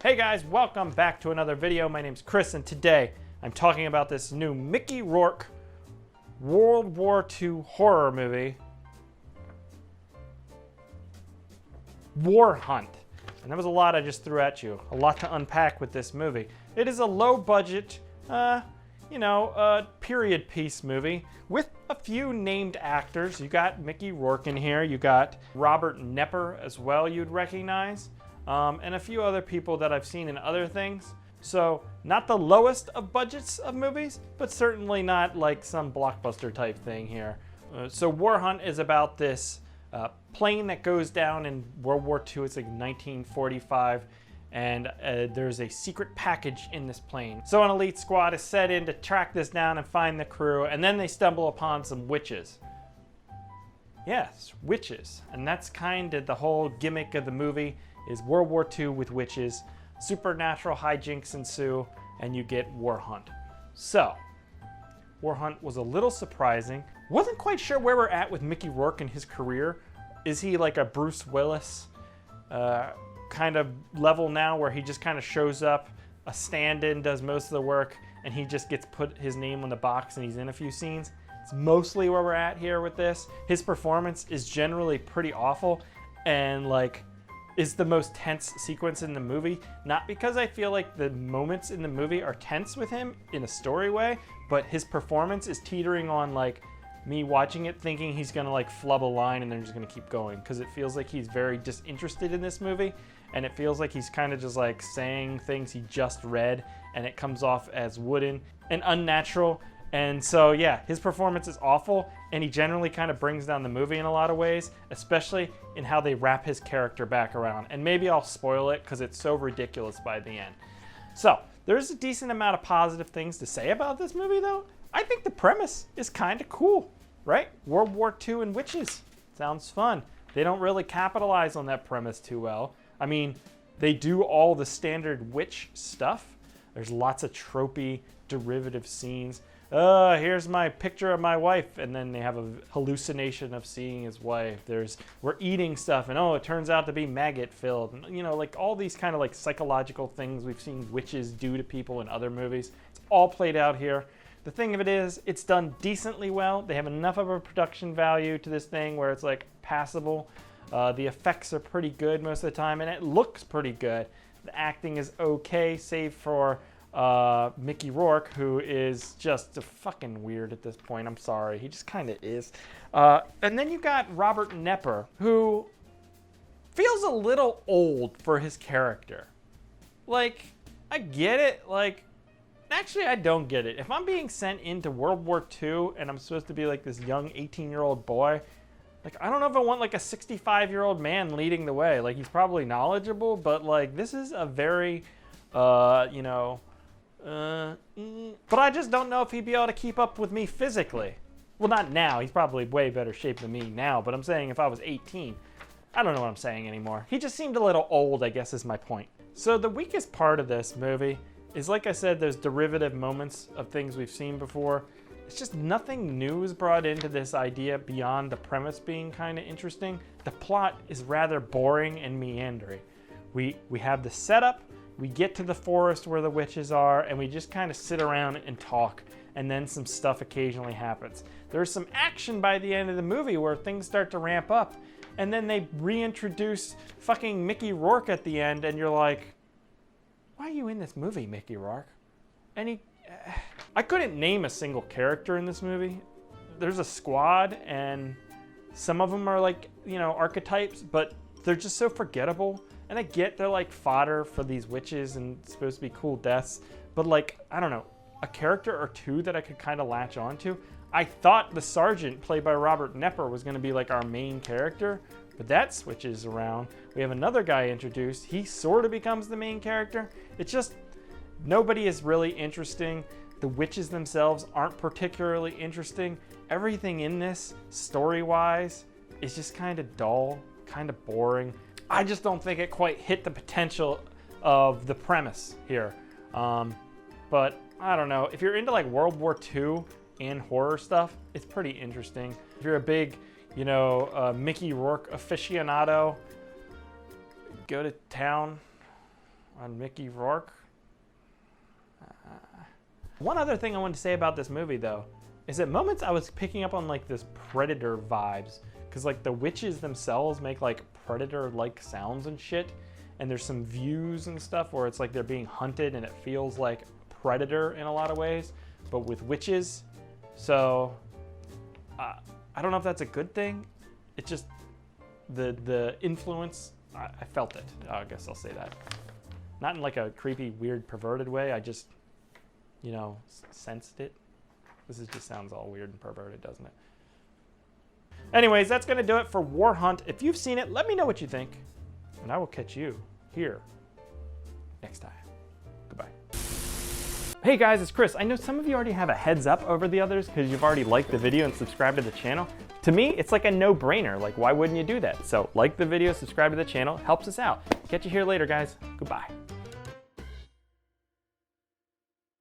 Hey guys, welcome back to another video. My name's Chris and today I'm talking about this new Mickey Rourke World War II horror movie, WarHunt. And there was a lot I just threw at you, a lot to unpack with this movie. It is a low budget, period piece movie with a few named actors. You got Mickey Rourke in here, you got Robert Nepper as well you'd recognize. And a few other people that I've seen in other things. So not the lowest of budgets of movies, but certainly not like some blockbuster type thing here. So WarHunt is about this plane that goes down in World War II. It's like 1945, and there's a secret package in this plane. So an elite squad is set in to track this down and find the crew, and then they stumble upon some witches. Yes, witches. And that's kind of the whole gimmick of the movie. Is World War II with witches, supernatural hijinks ensue, and you get WarHunt. So, WarHunt was a little surprising. Wasn't quite sure where we're at with Mickey Rourke in his career. Is he like a Bruce Willis kind of level now where he just kind of shows up, a stand-in, does most of the work, and he just gets put his name on the box and he's in a few scenes? It's mostly where we're at here with this. His performance is generally pretty awful and like is the most tense sequence in the movie. Not because I feel like the moments in the movie are tense with him in a story way, but his performance is teetering on like me watching it thinking he's gonna like flub a line and then just gonna keep going, because it feels like he's very disinterested in this movie, and it feels like he's kind of just like saying things he just read, and it comes off as wooden and unnatural. And so yeah, his performance is awful, and he generally kind of brings down the movie in a lot of ways, especially in how they wrap his character back around. And maybe I'll spoil it because it's so ridiculous by the end. So there's a decent amount of positive things to say about this movie though. I think the premise is kind of cool, right? World War II and witches. Sounds fun. They don't really capitalize on that premise too well. I mean, they do all the standard witch stuff. There's lots of tropey derivative scenes. Here's my picture of my wife, and then they have a hallucination of seeing his wife. We're eating stuff, and oh, it turns out to be maggot filled. And, you know, like all these kind of like psychological things we've seen witches do to people in other movies. It's all played out here. The thing of it is, it's done decently well. They have enough of a production value to this thing where it's like passable. The effects are pretty good most of the time, and it looks pretty good. The acting is okay, save for Mickey Rourke, who is just fucking weird at this point. I'm sorry, he just kind of is. And then you got Robert Nepper, who feels a little old for his character. Like, I get it. Like, actually, I don't get it. If I'm being sent into World War II and I'm supposed to be like this young 18-year-old boy, like, I don't know if I want like a 65-year-old man leading the way. Like, he's probably knowledgeable, but like, this is a very, but I just don't know if he'd be able to keep up with me physically. Well, not now. He's probably way better shape than me now, but I'm saying if I was 18, I don't know what I'm saying anymore. He just seemed a little old, I guess is my point. So the weakest part of this movie is, like I said, there's derivative moments of things we've seen before. It's just nothing new is brought into this idea beyond the premise being kind of interesting. The plot is rather boring and meandering. We have the setup, we get to the forest where the witches are, and we just kind of sit around and talk, and then some stuff occasionally happens. There's some action by the end of the movie where things start to ramp up, and then they reintroduce fucking Mickey Rourke at the end, and you're like, why are you in this movie, Mickey Rourke? And I couldn't name a single character in this movie. There's a squad, and some of them are like, you know, archetypes, but they're just so forgettable. And I get they're like fodder for these witches and it's supposed to be cool deaths, but like, I don't know, a character or two that I could kind of latch onto. I thought the sergeant, played by Robert Nepper, was going to be like our main character, but that switches around. We have another guy introduced. He sort of becomes the main character. It's just, nobody is really interesting. The witches themselves aren't particularly interesting. Everything in this, story-wise, is just kind of dull, kind of boring. I just don't think it quite hit the potential of the premise here. But I don't know. If you're into like World War II and horror stuff, it's pretty interesting. If you're a big, Mickey Rourke aficionado, go to town. on Mickey Rourke. One other thing I wanted to say about this movie, though, is at moments I was picking up on like this Predator vibes, because like the witches themselves make like Predator-like sounds and shit, and there's some views and stuff where it's like they're being hunted and it feels like Predator in a lot of ways, but with witches. So I don't know if that's a good thing. It just, the influence, I felt it. I guess I'll say that. Not in like a creepy, weird, perverted way. I just, you know, sensed it. This just sounds all weird and perverted, doesn't it? Anyways, that's gonna do it for WarHunt. If you've seen it, let me know what you think, and I will catch you here next time. Goodbye. Hey guys, it's Chris. I know some of you already have a heads up over the others because you've already liked the video and subscribed to the channel. To me, it's like a no-brainer. Like, why wouldn't you do that? So like the video, subscribe to the channel, helps us out. Catch you here later, guys. Goodbye.